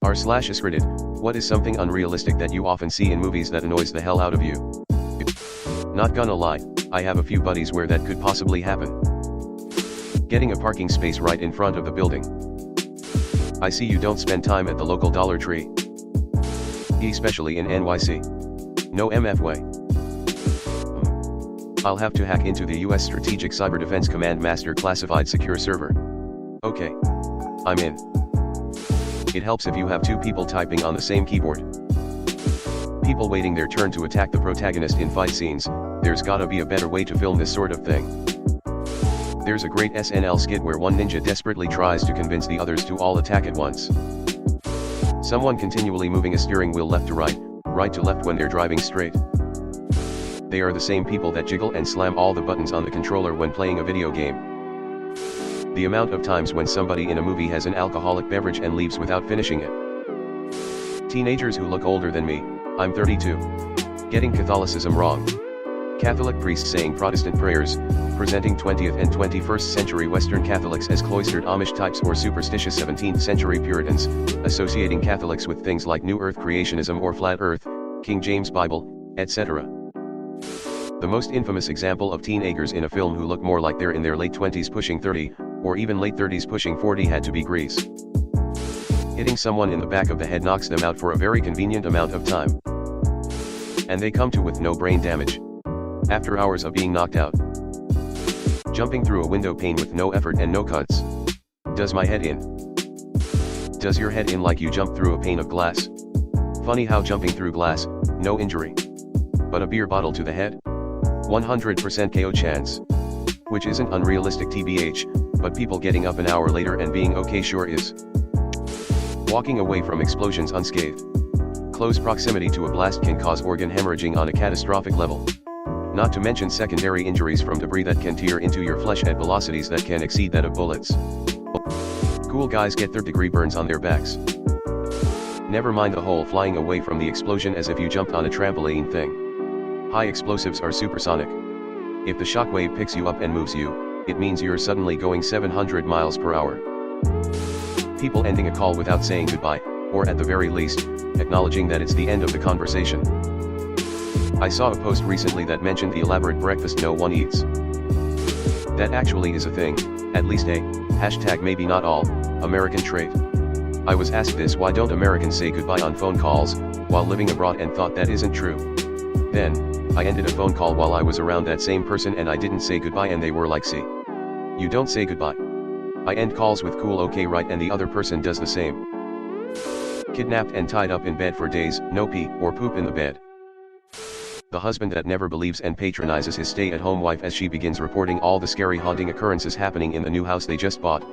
r/askreddit, what is something unrealistic that you often see in movies that annoys the hell out of you? Not gonna lie, I have a few buddies where that could possibly happen. Getting a parking space right in front of the building. I see you don't spend time at the local Dollar Tree. Especially in NYC. No MF way. I'll have to hack into the US Strategic Cyber Defense Command Master Classified Secure Server. Okay. I'm in. It helps if you have two people typing on the same keyboard. People waiting their turn to attack the protagonist in fight scenes. There's gotta be a better way to film this sort of thing. There's a great SNL skit where one ninja desperately tries to convince the others to all attack at once. Someone continually moving a steering wheel left to right, right to left when they're driving straight. They are the same people that jiggle and slam all the buttons on the controller when playing a video game. The amount of times when somebody in a movie has an alcoholic beverage and leaves without finishing it. Teenagers who look older than me, I'm 32. Getting Catholicism wrong. Catholic priests saying Protestant prayers, presenting 20th and 21st century Western Catholics as cloistered Amish types or superstitious 17th century Puritans, associating Catholics with things like New Earth creationism or Flat Earth, King James Bible, etc. The most infamous example of teenagers in a film who look more like they're in their late 20s pushing 30, or even late 30s pushing 40 had to be Grease. Hitting someone in the back of the head knocks them out for a very convenient amount of time. And they come to with no brain damage. After hours of being knocked out. Jumping through a window pane with no effort and no cuts. Does my head in? Does your head in like you jumped through a pane of glass? Funny how jumping through glass, no injury. But a beer bottle to the head? 100% KO chance. Which isn't unrealistic TBH, but people getting up an hour later and being okay sure is. Walking away from explosions unscathed. Close proximity to a blast can cause organ hemorrhaging on a catastrophic level. Not to mention secondary injuries from debris that can tear into your flesh at velocities that can exceed that of bullets. Cool guys get third-degree burns on their backs. Never mind the whole flying away from the explosion as if you jumped on a trampoline thing. High explosives are supersonic. If the shockwave picks you up and moves you, it means you're suddenly going 700 miles per hour. People ending a call without saying goodbye, or at the very least, acknowledging that it's the end of the conversation. I saw a post recently that mentioned the elaborate breakfast no one eats. That actually is a thing, at least a, hashtag maybe not all, American trait. I was asked this: why don't Americans say goodbye on phone calls, while living abroad, and thought that isn't true. Then, I ended a phone call while I was around that same person and I didn't say goodbye and they were like, see? You don't say goodbye. I end calls with cool okay right, and the other person does the same. Kidnapped and tied up in bed for days, no pee or poop in the bed. The husband that never believes and patronizes his stay-at-home wife as she begins reporting all the scary haunting occurrences happening in the new house they just bought.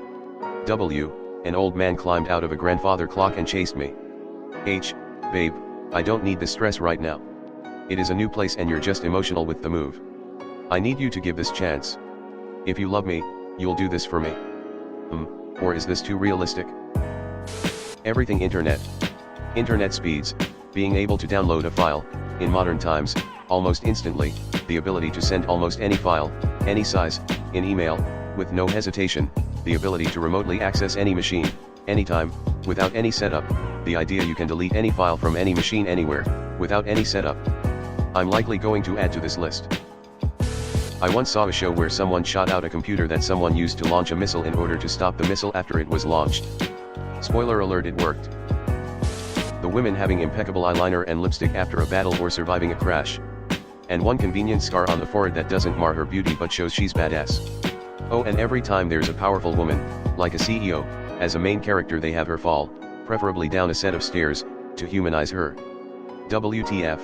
An old man climbed out of a grandfather clock and chased me. Babe, I don't need the stress right now. It is a new place and you're just emotional with the move. I need you to give this chance. If you love me, you'll do this for me. Or is this too realistic? Everything internet. Internet speeds, being able to download a file, in modern times, almost instantly, the ability to send almost any file, any size, in email, with no hesitation, the ability to remotely access any machine, anytime, without any setup, the idea you can delete any file from any machine anywhere, without any setup. I'm likely going to add to this list. I once saw a show where someone shot out a computer that someone used to launch a missile in order to stop the missile after it was launched. Spoiler alert, it worked. The women having impeccable eyeliner and lipstick after a battle or surviving a crash. And one convenient scar on the forehead that doesn't mar her beauty but shows she's badass. Oh, and every time there's a powerful woman, like a CEO, as a main character, they have her fall, preferably down a set of stairs, to humanize her. WTF.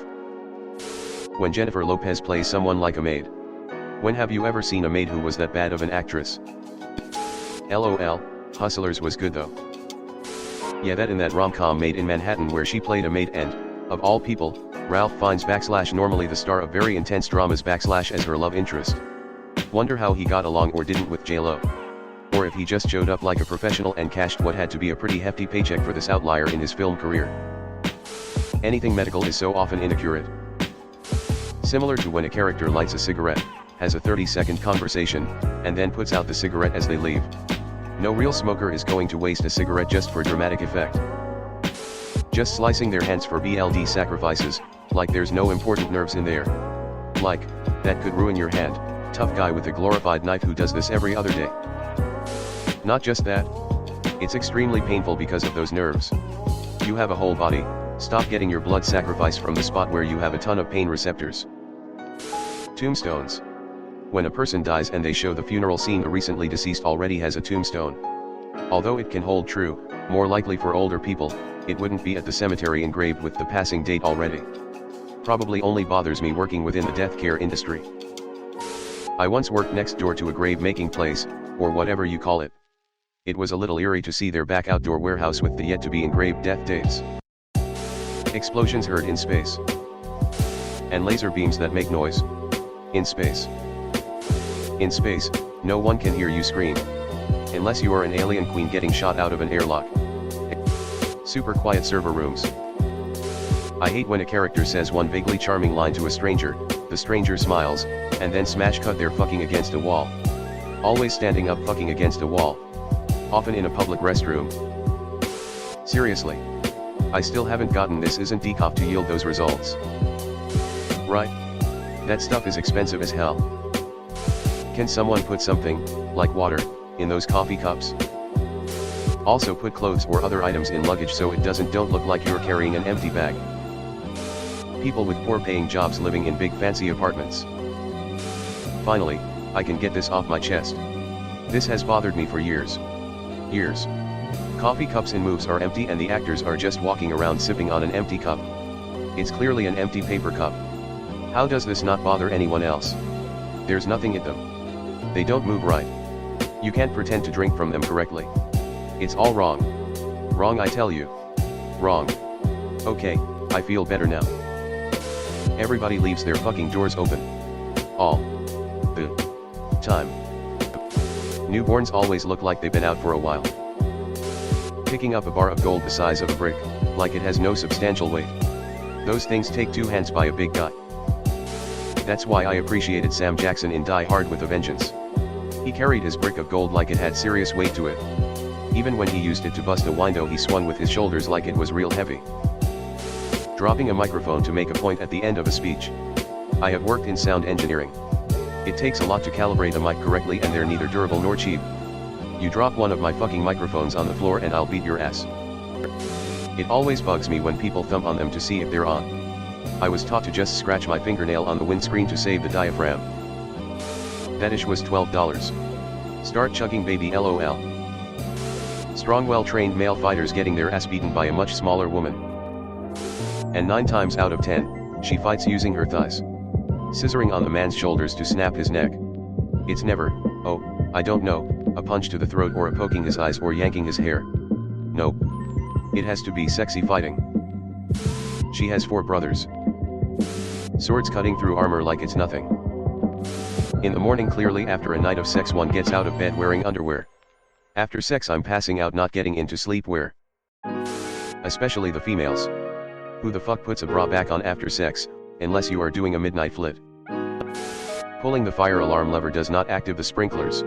When Jennifer Lopez plays someone like a maid. When have you ever seen a maid who was that bad of an actress? LOL, Hustlers was good though. Yeah, that in that rom-com Made in Manhattan where she played a maid and, of all people, Ralph Fiennes / normally the star of very intense dramas / as her love interest. Wonder how he got along or didn't with J-Lo. Or if he just showed up like a professional and cashed what had to be a pretty hefty paycheck for this outlier in his film career. Anything medical is so often inaccurate. Similar to when a character lights a cigarette, has a 30-second conversation, and then puts out the cigarette as they leave. No real smoker is going to waste a cigarette just for dramatic effect. Just slicing their hands for BLD sacrifices, like there's no important nerves in there. Like, that could ruin your hand, tough guy with a glorified knife who does this every other day. Not just that. It's extremely painful because of those nerves. You have a whole body, stop getting your blood sacrificed from the spot where you have a ton of pain receptors. Tombstones. When a person dies and they show the funeral scene, the recently deceased already has a tombstone. Although it can hold true, more likely for older people, it wouldn't be at the cemetery engraved with the passing date already. Probably only bothers me working within the death care industry. I once worked next door to a grave making place, or whatever you call it. It was a little eerie to see their back outdoor warehouse with the yet to be engraved death dates. Explosions heard in space. And laser beams that make noise. In space. In space, no one can hear you scream. Unless you are an alien queen getting shot out of an airlock. Super quiet server rooms. I hate when a character says one vaguely charming line to a stranger, the stranger smiles, and then smash cut they're fucking against a wall. Always standing up fucking against a wall. Often in a public restroom. Seriously. I still haven't gotten this isn't decaf to yield those results. Right? That stuff is expensive as hell. Can someone put something, like water, in those coffee cups? Also put clothes or other items in luggage so it don't look like you're carrying an empty bag. People with poor paying jobs living in big fancy apartments. Finally, I can get this off my chest. This has bothered me for years. Years. Coffee cups in movies are empty and the actors are just walking around sipping on an empty cup. It's clearly an empty paper cup. How does this not bother anyone else? There's nothing in them. They don't move right. You can't pretend to drink from them correctly. It's all wrong. Wrong, I tell you. Wrong. Okay, I feel better now. Everybody leaves their fucking doors open. All the time. Newborns always look like they've been out for a while. Picking up a bar of gold the size of a brick, like it has no substantial weight. Those things take 2 hands by a big guy. That's why I appreciated Sam Jackson in Die Hard with a Vengeance. He carried his brick of gold like it had serious weight to it. Even when he used it to bust a window, he swung with his shoulders like it was real heavy. Dropping a microphone to make a point at the end of a speech. I have worked in sound engineering. It takes a lot to calibrate a mic correctly and they're neither durable nor cheap. You drop one of my fucking microphones on the floor and I'll beat your ass. It always bugs me when people thump on them to see if they're on. I was taught to just scratch my fingernail on the windscreen to save the diaphragm. That ish was $12. Start chugging baby LOL. Strong well-trained male fighters getting their ass beaten by a much smaller woman. And 9 times out of 10, she fights using her thighs. Scissoring on the man's shoulders to snap his neck. It's never, oh, I don't know, a punch to the throat or a poking his eyes or yanking his hair. Nope. It has to be sexy fighting. She has 4 brothers. Swords cutting through armor like it's nothing. In the morning, clearly after a night of sex, one gets out of bed wearing underwear. After sex I'm passing out not getting into sleepwear. Especially the females. Who the fuck puts a bra back on after sex, unless you are doing a midnight flit? Pulling the fire alarm lever does not activate the sprinklers.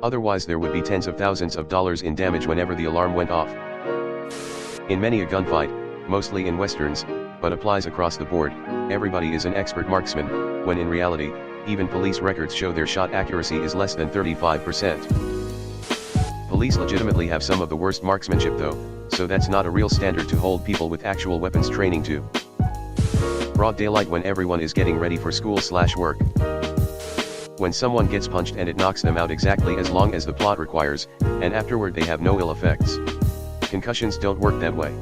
Otherwise there would be tens of thousands of dollars in damage whenever the alarm went off. In many a gunfight, mostly in westerns, but applies across the board, everybody is an expert marksman, when in reality, even police records show their shot accuracy is less than 35%. Police legitimately have some of the worst marksmanship though, so that's not a real standard to hold people with actual weapons training to. Broad daylight when everyone is getting ready for school/work. When someone gets punched and it knocks them out exactly as long as the plot requires, and afterward they have no ill effects. Concussions don't work that way.